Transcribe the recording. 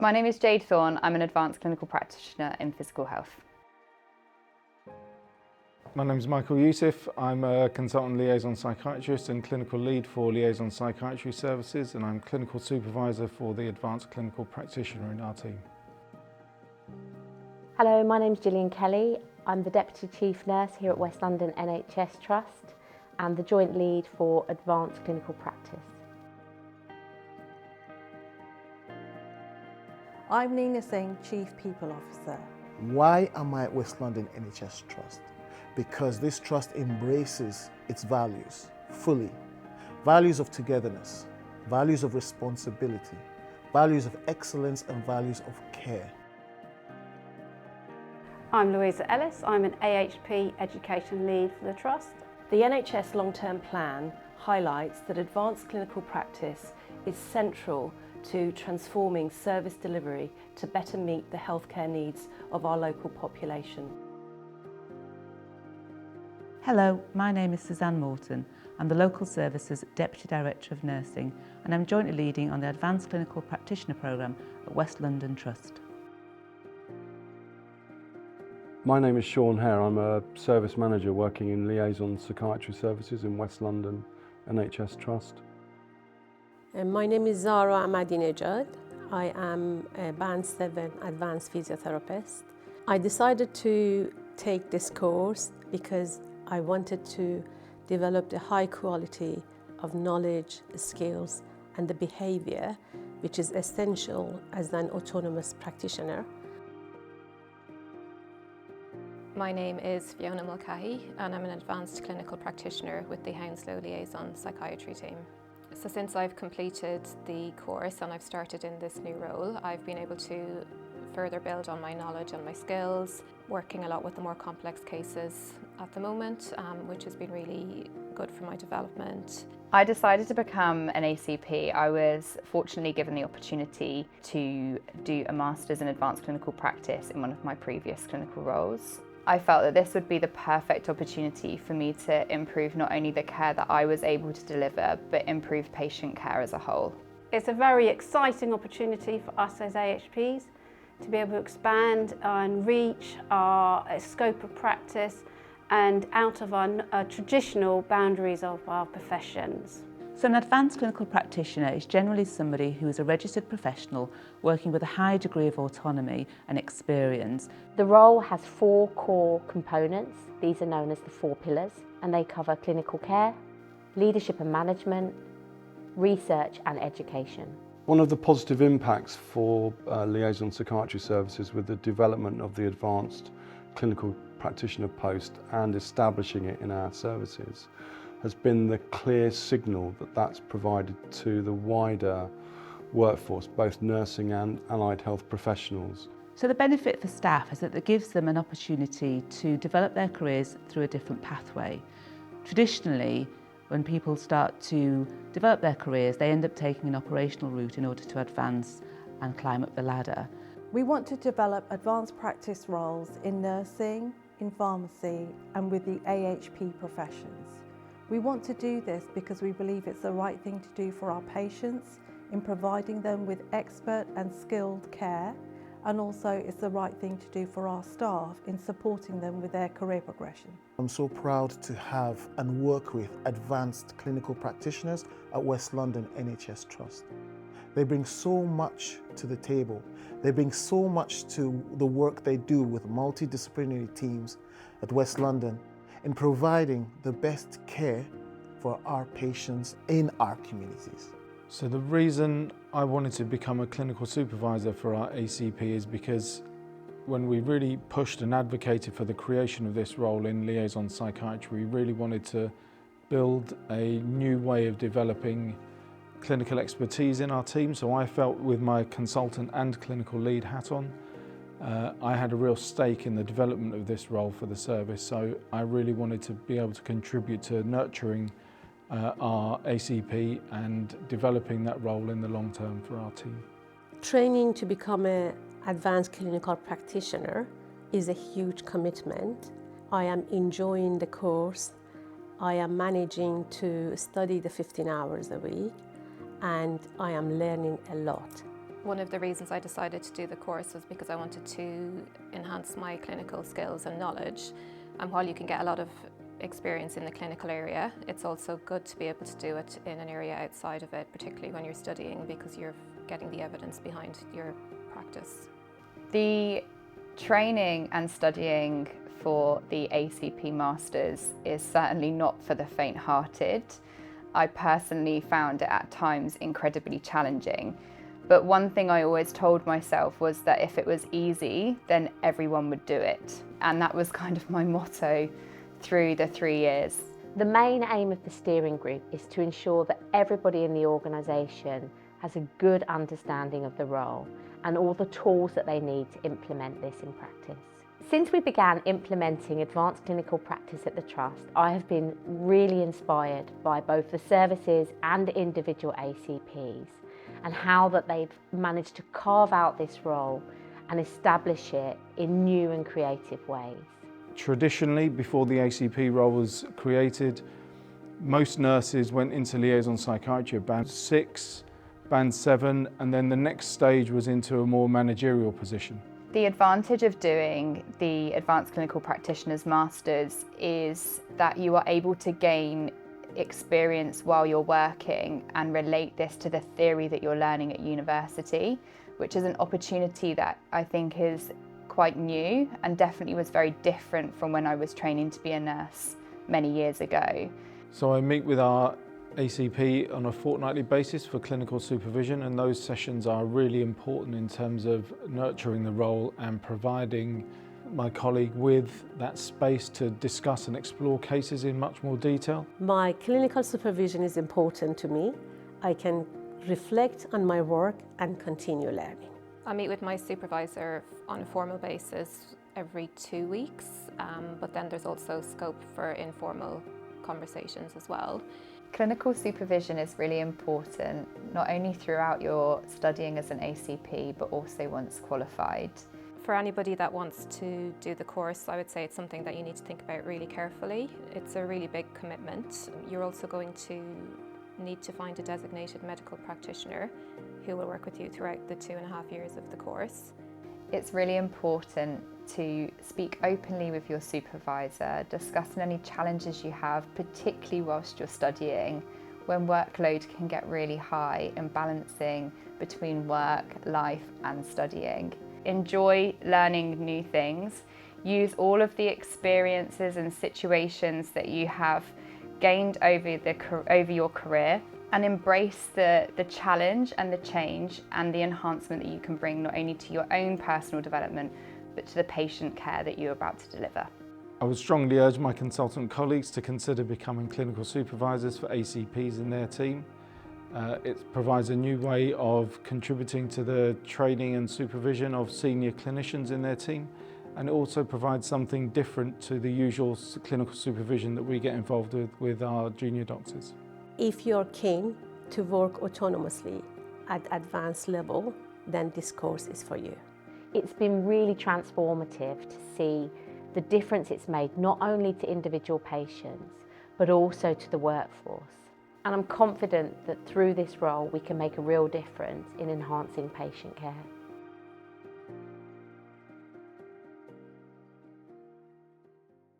My name is Jade Thorne. I'm an advanced clinical practitioner in physical health. My name is Michael Youssef. I'm a consultant liaison psychiatrist and clinical lead for liaison psychiatry services, and I'm clinical supervisor for the advanced clinical practitioner in our team. Hello, my name is Gillian Kelly. I'm the Deputy Chief Nurse here at West London NHS Trust and the Joint Lead for Advanced Clinical Practice. I'm Nina Singh, Chief People Officer. Why am I at West London NHS Trust? Because this trust embraces its values fully. Values of togetherness, values of responsibility, values of excellence and values of care. I'm Louisa Ellis. I'm an AHP Education Lead for the Trust. The NHS long-term plan highlights that advanced clinical practice is central to transforming service delivery to better meet the healthcare needs of our local population. Hello, my name is Suzanne Morton. I'm the Local Services Deputy Director of Nursing and I'm jointly leading on the Advanced Clinical Practitioner Programme at West London Trust. My name is Sean Hare. I'm a Service Manager working in Liaison Psychiatry Services in West London NHS Trust. My name is Zara Ahmadinejad. I am a Band 7 Advanced Physiotherapist. I decided to take this course because I wanted to develop the high quality of knowledge, skills and the behaviour which is essential as an autonomous practitioner. My name is Fiona Mulcahy and I'm an advanced clinical practitioner with the Hounslow Liaison Psychiatry team. So since I've completed the course and I've started in this new role, I've been able to further build on my knowledge and my skills, working a lot with the more complex cases at the moment, which has been really good for my development. I decided to become an ACP. I was fortunately given the opportunity to do a Master's in Advanced Clinical Practice in one of my previous clinical roles. I felt that this would be the perfect opportunity for me to improve not only the care that I was able to deliver, but improve patient care as a whole. It's a very exciting opportunity for us as AHPs to be able to expand and reach our scope of practice and out of our traditional boundaries of our professions. So an advanced clinical practitioner is generally somebody who is a registered professional working with a high degree of autonomy and experience. The role has 4 core components. These are known as the 4 pillars and they cover clinical care, leadership and management, research and education. One of the positive impacts for liaison psychiatry services with the development of the advanced clinical practitioner post and establishing it in our services has been the clear signal that that's provided to the wider workforce, both nursing and allied health professionals. So the benefit for staff is that it gives them an opportunity to develop their careers through a different pathway. Traditionally, when people start to develop their careers, they end up taking an operational route in order to advance and climb up the ladder. We want to develop advanced practice roles in nursing, in pharmacy and with the AHP professions. We want to do this because we believe it's the right thing to do for our patients in providing them with expert and skilled care, and also it's the right thing to do for our staff in supporting them with their career progression. I'm so proud to have and work with advanced clinical practitioners at West London NHS Trust. They bring so much to the table. They bring so much to the work they do with multidisciplinary teams at West London in providing the best care for our patients in our communities. So the reason I wanted to become a clinical supervisor for our ACP is because when we really pushed and advocated for the creation of this role in liaison psychiatry, we really wanted to build a new way of developing clinical expertise in our team. So I felt with my consultant and clinical lead hat on, I had a real stake in the development of this role for the service. So I really wanted to be able to contribute to nurturing our ACP and developing that role in the long term for our team. Training to become an advanced clinical practitioner is a huge commitment. I am enjoying the course. I am managing to study the 15 hours a week and I am learning a lot. One of the reasons I decided to do the course was because I wanted to enhance my clinical skills and knowledge. And while you can get a lot of experience in the clinical area, it's also good to be able to do it in an area outside of it, particularly when you're studying, because you're getting the evidence behind your practice. The training and studying for the ACP Masters is certainly not for the faint-hearted. I personally found it at times incredibly challenging. But one thing I always told myself was that if it was easy, then everyone would do it. And that was kind of my motto through the 3 years. The main aim of the steering group is to ensure that everybody in the organisation has a good understanding of the role and all the tools that they need to implement this in practice. Since we began implementing advanced clinical practice at the Trust, I have been really inspired by both the services and individual ACPs and how that they've managed to carve out this role and establish it in new and creative ways. Traditionally, before the ACP role was created, most nurses went into liaison psychiatry at band 6, band 7, and then the next stage was into a more managerial position. The advantage of doing the Advanced Clinical Practitioners Masters is that you are able to gain experience while you're working and relate this to the theory that you're learning at university, which is an opportunity that I think is quite new and definitely was very different from when I was training to be a nurse many years ago. So I meet with our ACP on a fortnightly basis for clinical supervision, and those sessions are really important in terms of nurturing the role and providing my colleague with that space to discuss and explore cases in much more detail. My clinical supervision is important to me. I can reflect on my work and continue learning. I meet with my supervisor on a formal basis every 2 weeks, but then there's also scope for informal conversations as well. Clinical supervision is really important, not only throughout your studying as an ACP, but also once qualified. For anybody that wants to do the course, I would say it's something that you need to think about really carefully. It's a really big commitment. You're also going to need to find a designated medical practitioner who will work with you throughout the 2.5 years of the course. It's really important to speak openly with your supervisor, discussing any challenges you have, particularly whilst you're studying, when workload can get really high, and balancing between work, life and studying. Enjoy learning new things. Use all of the experiences and situations that you have gained over your career, and embrace the challenge and the change and the enhancement that you can bring not only to your own personal development, but to the patient care that you're about to deliver. I would strongly urge my consultant colleagues to consider becoming clinical supervisors for ACPs in their team. It provides a new way of contributing to the training and supervision of senior clinicians in their team, and it also provides something different to the usual clinical supervision that we get involved with our junior doctors. If you're keen to work autonomously at advanced level, then this course is for you. It's been really transformative to see the difference it's made not only to individual patients, but also to the workforce. And I'm confident that through this role we can make a real difference in enhancing patient care.